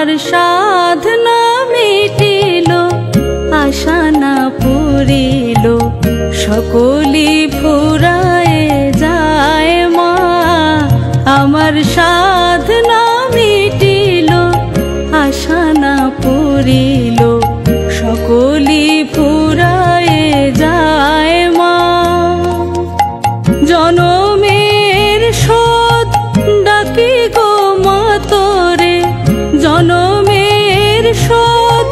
আমার সাধনা মিটিল, আশা না পুরিল, সকলি ফুরায়ে যায় মা। আমার সাধনা মিটিল, আশা না পুরিল, সকলি ফুরায়ে যায় মা। জনমের শোধ ডাকি গো মা তোরে, জনমের শোধ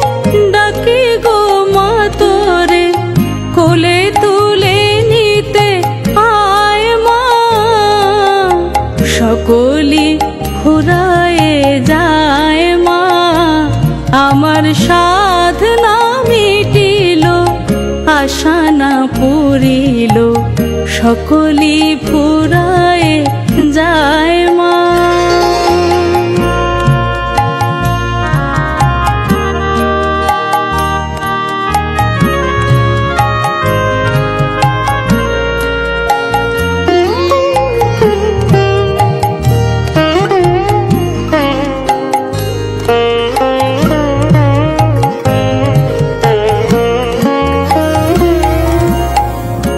ডাকি গো মা তোরে, কোলে তুলে নিতে আয় মা। সকলি ফুরায়ে যায় মা, আমার সাধনা মিটিল, আশা না পুরিল, সকলি ফুরায়ে যায় মা।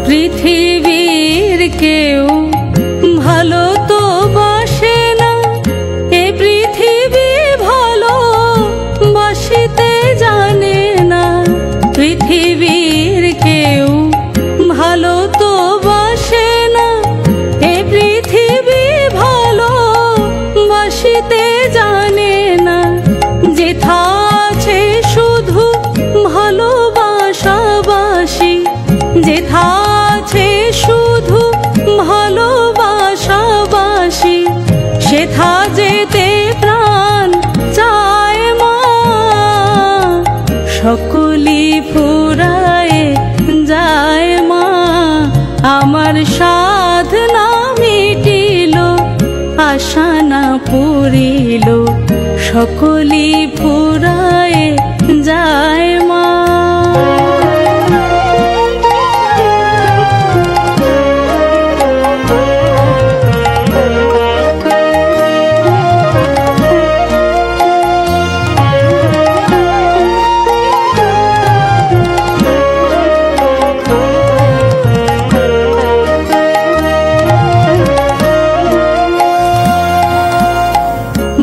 পৃথিবীর কেউ ভালো তো বাসে না, এ পৃথিবী ভালো বাসিতে জানে না। পৃথিবীর কেউ ভালো তো বাসে না, এ পৃথিবী ভালো বাসিতে জানে না। যেথা আছে শুধু ভালোবাসাবাসি, যেথা আছে শুধু ভালোবাসাবাসি, সেথা যেতে প্রাণ চায় মা। সকলি ফুরায়ে যায় মা, আমার সাধনা মিটিল, আশা না পুরিল, সকলি ফুরায়ে যায় মা।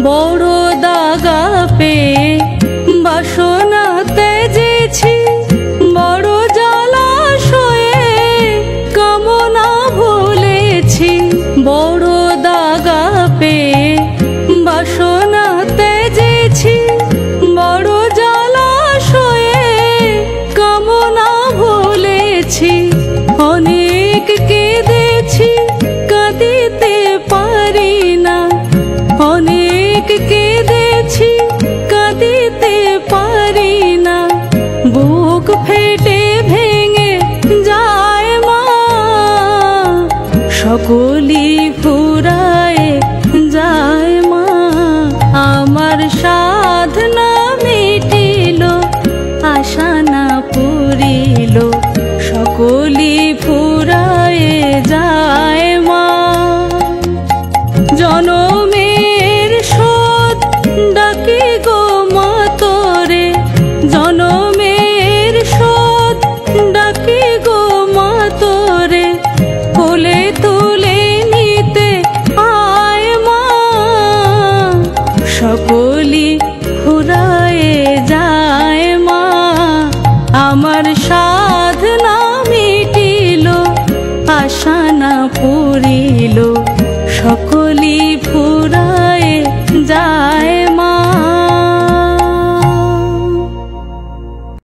বড় দাগা পেয়ে